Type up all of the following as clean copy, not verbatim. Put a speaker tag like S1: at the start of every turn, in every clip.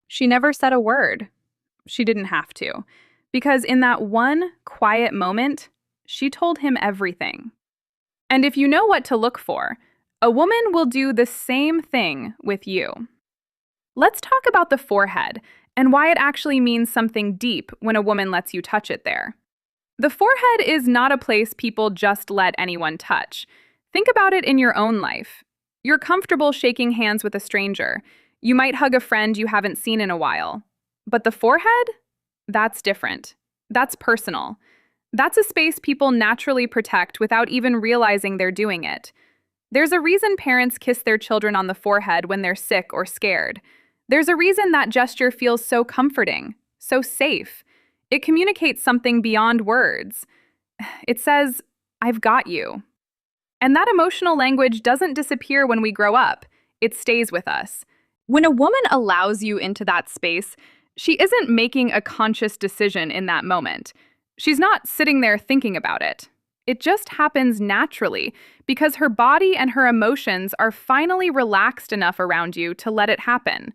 S1: She never said a word. She didn't have to. Because in that one quiet moment, she told him everything. And if you know what to look for, a woman will do the same thing with you. Let's talk about the forehead and why it actually means something deep when a woman lets you touch it there. The forehead is not a place people just let anyone touch. Think about it in your own life. You're comfortable shaking hands with a stranger. You might hug a friend you haven't seen in a while. But the forehead? That's different. That's personal. That's a space people naturally protect without even realizing they're doing it. There's a reason parents kiss their children on the forehead when they're sick or scared. There's a reason that gesture feels so comforting, so safe. It communicates something beyond words. It says, I've got you. And that emotional language doesn't disappear when we grow up. It stays with us. When a woman allows you into that space, she isn't making a conscious decision in that moment. She's not sitting there thinking about it. It just happens naturally because her body and her emotions are finally relaxed enough around you to let it happen.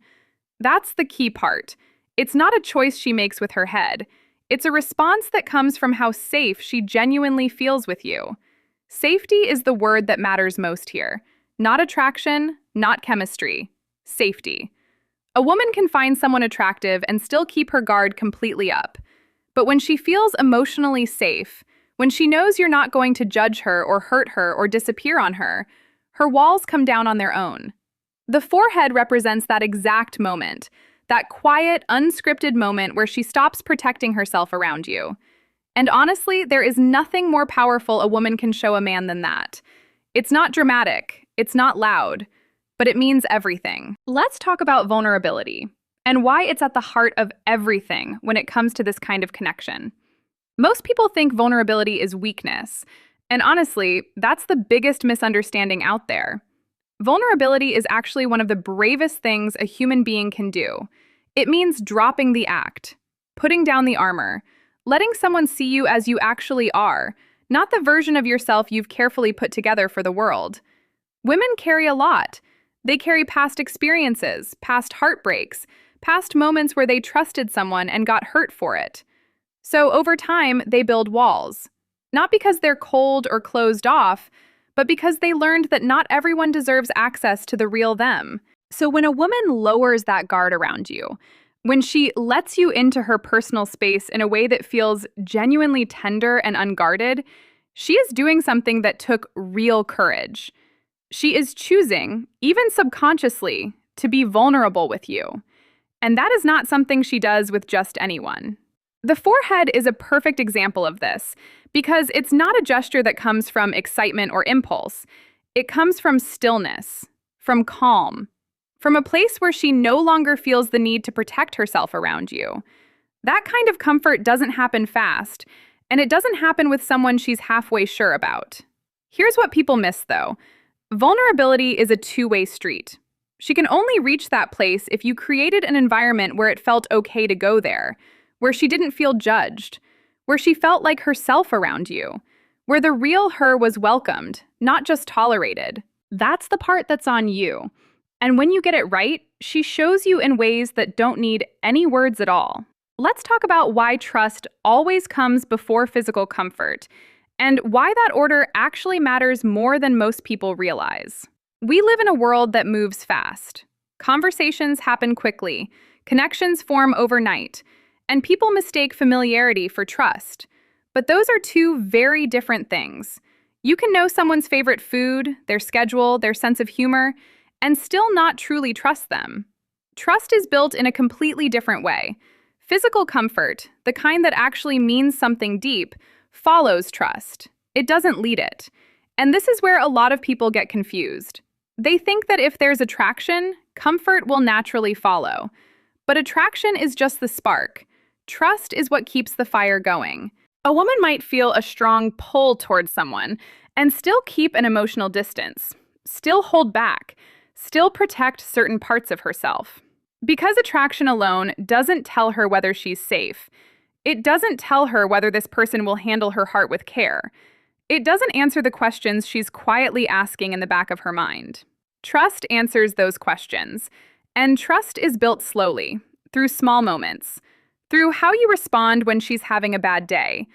S1: That's the key part. It's not a choice she makes with her head. It's a response that comes from how safe she genuinely feels with you. Safety is the word that matters most here. Not attraction, not chemistry. Safety. A woman can find someone attractive and still keep her guard completely up. But when she feels emotionally safe, when she knows you're not going to judge her or hurt her or disappear on her, her walls come down on their own. The forehead represents that exact moment, that quiet, unscripted moment where she stops protecting herself around you. And honestly, there is nothing more powerful a woman can show a man than that. It's not dramatic, it's not loud, but it means everything. Let's talk about vulnerability and why it's at the heart of everything when it comes to this kind of connection. Most people think vulnerability is weakness, and honestly, that's the biggest misunderstanding out there. Vulnerability is actually one of the bravest things a human being can do. It means dropping the act, putting down the armor, letting someone see you as you actually are, not the version of yourself you've carefully put together for the world. Women carry a lot. They carry past experiences, past heartbreaks, past moments where they trusted someone and got hurt for it. So over time, they build walls. Not because they're cold or closed off, but because they learned that not everyone deserves access to the real them. So when a woman lowers that guard around you, when she lets you into her personal space in a way that feels genuinely tender and unguarded, she is doing something that took real courage. She is choosing, even subconsciously, to be vulnerable with you. And that is not something she does with just anyone. The forehead is a perfect example of this because it's not a gesture that comes from excitement or impulse. It comes from stillness, from calm, from a place where she no longer feels the need to protect herself around you. That kind of comfort doesn't happen fast, and it doesn't happen with someone she's halfway sure about. Here's what people miss, though. Vulnerability is a two-way street. She can only reach that place if you created an environment where it felt okay to go there, where she didn't feel judged, where she felt like herself around you, where the real her was welcomed, not just tolerated. That's the part that's on you. And when you get it right, she shows you in ways that don't need any words at all. Let's talk about why trust always comes before physical comfort, and why that order actually matters more than most people realize. We live in a world that moves fast. Conversations happen quickly, connections form overnight, and people mistake familiarity for trust. But those are two very different things. You can know someone's favorite food, their schedule, their sense of humor, and still not truly trust them. Trust is built in a completely different way. Physical comfort, the kind that actually means something deep, follows trust. It doesn't lead it. And this is where a lot of people get confused. They think that if there's attraction, comfort will naturally follow. But attraction is just the spark. Trust is what keeps the fire going. A woman might feel a strong pull towards someone and still keep an emotional distance, still hold back, still protect certain parts of herself. Because attraction alone doesn't tell her whether she's safe. It doesn't tell her whether this person will handle her heart with care. It doesn't answer the questions she's quietly asking in the back of her mind. Trust answers those questions. And trust is built slowly, through small moments, through how you respond when she's having a bad day,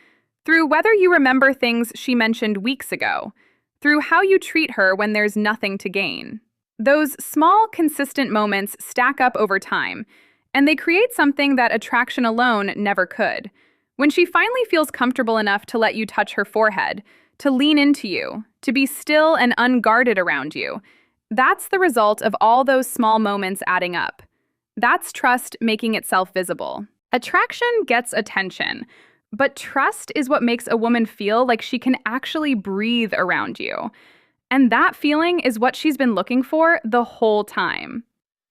S1: through whether you remember things she mentioned weeks ago, through how you treat her when there's nothing to gain. Those small, consistent moments stack up over time, and they create something that attraction alone never could. When she finally feels comfortable enough to let you touch her forehead, to lean into you, to be still and unguarded around you, that's the result of all those small moments adding up. That's trust making itself visible. Attraction gets attention, but trust is what makes a woman feel like she can actually breathe around you. And that feeling is what she's been looking for the whole time.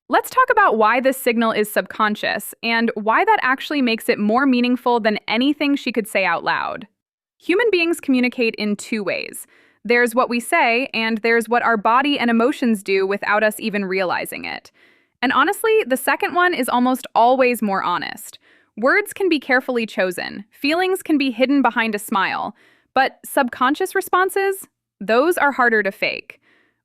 S1: Let's talk about why this signal is subconscious and why that actually makes it more meaningful than anything she could say out loud. Human beings communicate in two ways. There's what we say, and there's what our body and emotions do without us even realizing it. And honestly, the second one is almost always more honest. Words can be carefully chosen, feelings can be hidden behind a smile, but subconscious responses, those are harder to fake.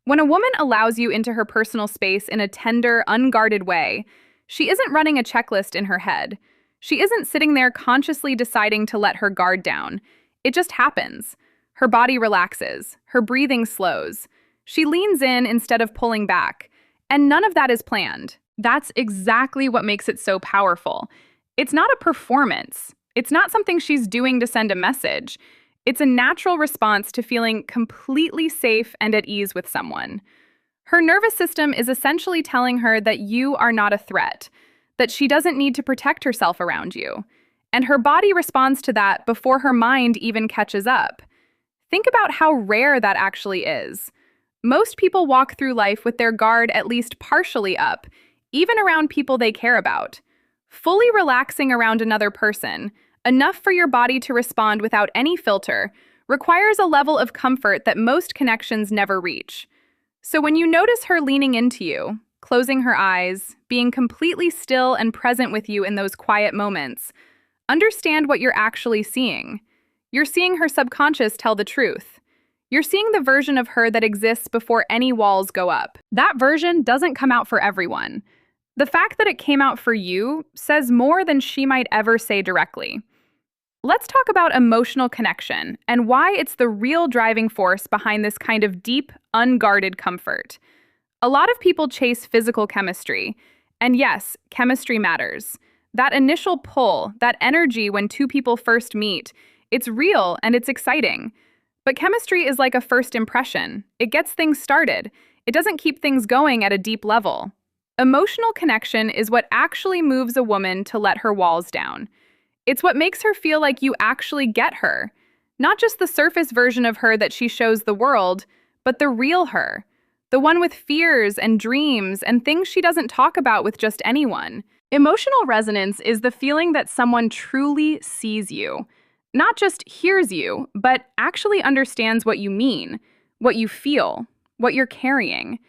S1: When a woman allows you into her personal space in a tender, unguarded way, she isn't running a checklist in her head. She isn't sitting there consciously deciding to let her guard down. It just happens. Her body relaxes, her breathing slows. She leans in instead of pulling back, and none of that is planned. That's exactly what makes it so powerful. It's not a performance. It's not something she's doing to send a message. It's a natural response to feeling completely safe and at ease with someone. Her nervous system is essentially telling her that you are not a threat, that she doesn't need to protect herself around you. And her body responds to that before her mind even catches up. Think about how rare that actually is. Most people walk through life with their guard at least partially up, even around people they care about. Fully relaxing around another person, enough for your body to respond without any filter, requires a level of comfort that most connections never reach. So when you notice her leaning into you, closing her eyes, being completely still and present with you in those quiet moments, understand what you're actually seeing. You're seeing her subconscious tell the truth. You're seeing the version of her that exists before any walls go up. That version doesn't come out for everyone. The fact that it came out for you says more than she might ever say directly. Let's talk about emotional connection and why it's the real driving force behind this kind of deep, unguarded comfort. A lot of people chase physical chemistry. And yes, chemistry matters. That initial pull, that energy when two people first meet, it's real and it's exciting. But chemistry is like a first impression. It gets things started. It doesn't keep things going at a deep level. Emotional connection is what actually moves a woman to let her walls down. It's what makes her feel like you actually get her. Not just the surface version of her that she shows the world, but the real her. The one with fears and dreams and things she doesn't talk about with just anyone. Emotional resonance is the feeling that someone truly sees you. Not just hears you, but actually understands what you mean, what you feel, what you're carrying.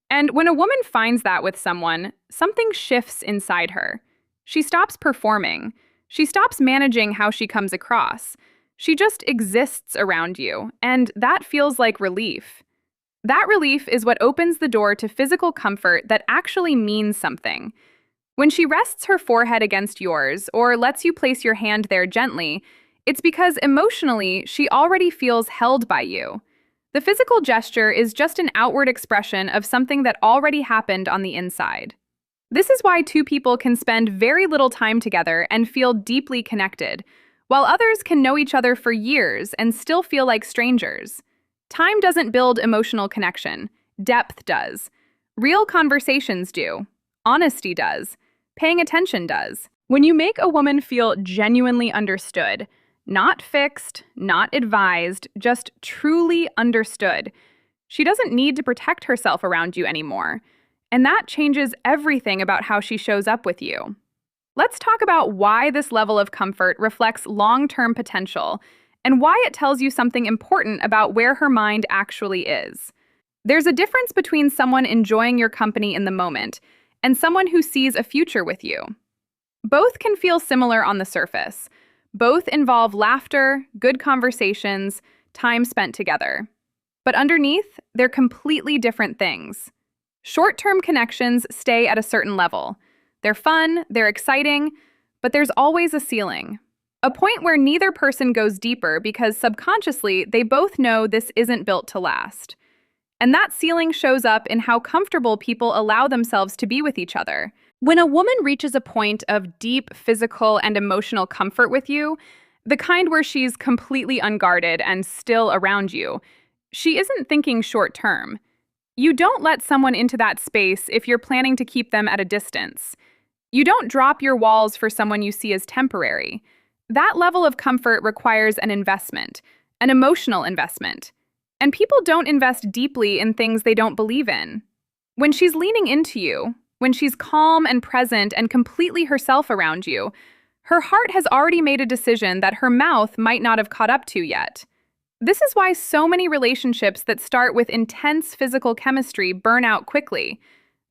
S1: And when a woman finds that with someone, something shifts inside her. She stops performing. She stops managing how she comes across. She just exists around you, and that feels like relief. That relief is what opens the door to physical comfort that actually means something. When she rests her forehead against yours or lets you place your hand there gently, it's because emotionally she already feels held by you. The physical gesture is just an outward expression of something that already happened on the inside. This is why two people can spend very little time together and feel deeply connected, while others can know each other for years and still feel like strangers. Time doesn't build emotional connection. Depth does. Real conversations do. Honesty does. Paying attention does. When you make a woman feel genuinely understood, not fixed, not advised, just truly understood, she doesn't need to protect herself around you anymore. And that changes everything about how she shows up with you. Let's talk about why this level of comfort reflects long-term potential and why it tells you something important about where her mind actually is. There's a difference between someone enjoying your company in the moment and someone who sees a future with you. Both can feel similar on the surface. Both involve laughter, good conversations, time spent together. But underneath, they're completely different things. Short-term connections stay at a certain level. They're fun, they're exciting, but there's always a ceiling. A point where neither person goes deeper because subconsciously they both know this isn't built to last. And that ceiling shows up in how comfortable people allow themselves to be with each other. When a woman reaches a point of deep physical and emotional comfort with you, the kind where she's completely unguarded and still around you, she isn't thinking short term. You don't let someone into that space if you're planning to keep them at a distance. You don't drop your walls for someone you see as temporary. That level of comfort requires an investment, an emotional investment. And people don't invest deeply in things they don't believe in. When she's leaning into you, when she's calm and present and completely herself around you, her heart has already made a decision that her mouth might not have caught up to yet. This is why so many relationships that start with intense physical chemistry burn out quickly.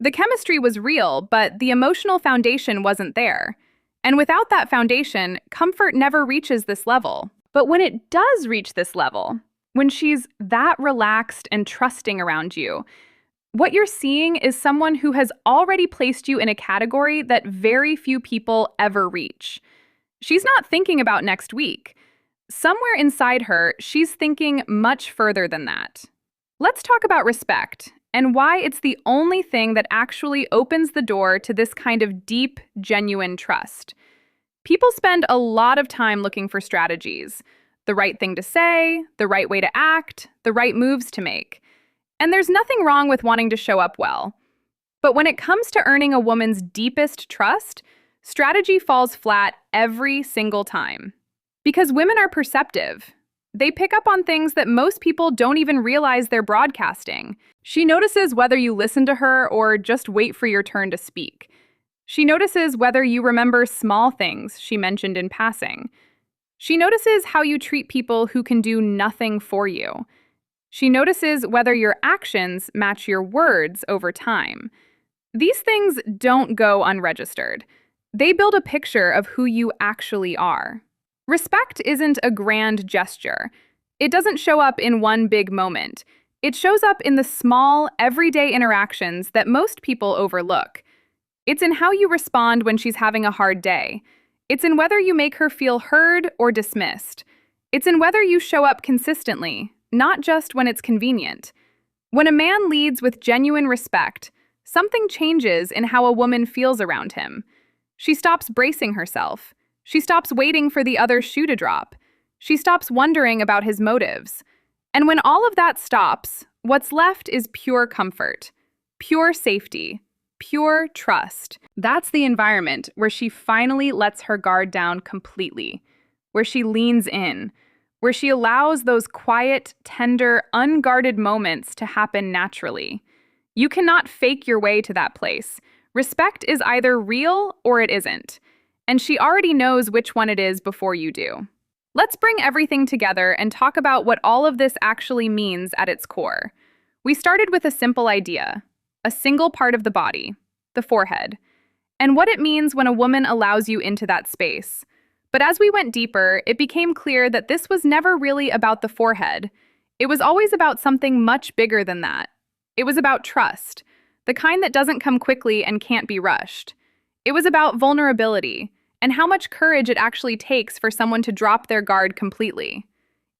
S1: The chemistry was real, but the emotional foundation wasn't there. And without that foundation, comfort never reaches this level. But when it does reach this level, when she's that relaxed and trusting around you, what you're seeing is someone who has already placed you in a category that very few people ever reach. She's not thinking about next week. Somewhere inside her, she's thinking much further than that. Let's talk about respect and why it's the only thing that actually opens the door to this kind of deep, genuine trust. People spend a lot of time looking for strategies, the right thing to say, the right way to act, the right moves to make. And there's nothing wrong with wanting to show up well. But when it comes to earning a woman's deepest trust, strategy falls flat every single time. Because women are perceptive. They pick up on things that most people don't even realize they're broadcasting. She notices whether you listen to her or just wait for your turn to speak. She notices whether you remember small things she mentioned in passing. She notices how you treat people who can do nothing for you. She notices whether your actions match your words over time. These things don't go unregistered. They build a picture of who you actually are. Respect isn't a grand gesture. It doesn't show up in one big moment. It shows up in the small, everyday interactions that most people overlook. It's in how you respond when she's having a hard day. It's in whether you make her feel heard or dismissed. It's in whether you show up consistently, not just when it's convenient. When a man leads with genuine respect, something changes in how a woman feels around him. She stops bracing herself. She stops waiting for the other shoe to drop. She stops wondering about his motives. And when all of that stops, what's left is pure comfort, pure safety, pure trust. That's the environment where she finally lets her guard down completely, where she leans in, where she allows those quiet, tender, unguarded moments to happen naturally. You cannot fake your way to that place. Respect is either real or it isn't. And she already knows which one it is before you do. Let's bring everything together and talk about what all of this actually means at its core. We started with a simple idea, a single part of the body, the forehead, and what it means when a woman allows you into that space. But as we went deeper, it became clear that this was never really about the forehead. It was always about something much bigger than that. It was about trust, the kind that doesn't come quickly and can't be rushed. It was about vulnerability, and how much courage it actually takes for someone to drop their guard completely.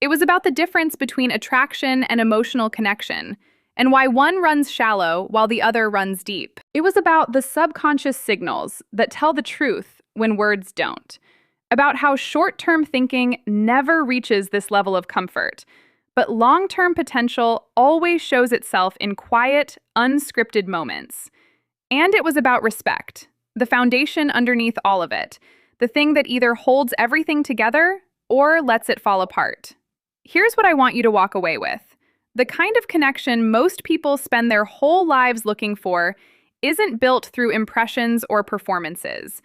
S1: It was about the difference between attraction and emotional connection, and why one runs shallow while the other runs deep. It was about the subconscious signals that tell the truth when words don't. About how short-term thinking never reaches this level of comfort, but long-term potential always shows itself in quiet, unscripted moments. And it was about respect, the foundation underneath all of it, the thing that either holds everything together or lets it fall apart. Here's what I want you to walk away with. The kind of connection most people spend their whole lives looking for isn't built through impressions or performances.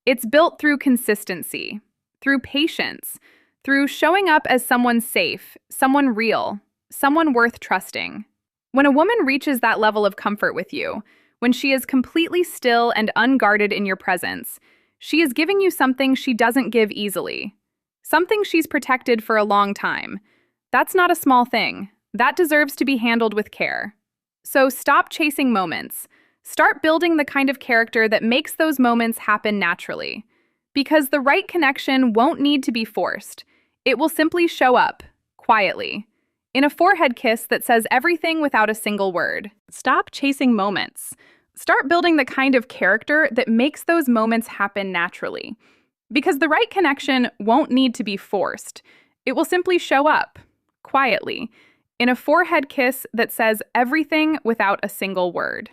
S1: It's built through consistency, through patience, through showing up as someone safe, someone real, someone worth trusting. When a woman reaches that level of comfort with you, when she is completely still and unguarded in your presence, she is giving you something she doesn't give easily, something she's protected for a long time. That's not a small thing. That deserves to be handled with care. So stop chasing moments. Start building the kind of character that makes those moments happen naturally. Because the right connection won't need to be forced. It will simply show up, quietly, in a forehead kiss that says everything without a single word. Stop chasing moments. Start building the kind of character that makes those moments happen naturally. Because the right connection won't need to be forced. It will simply show up, quietly, in a forehead kiss that says everything without a single word.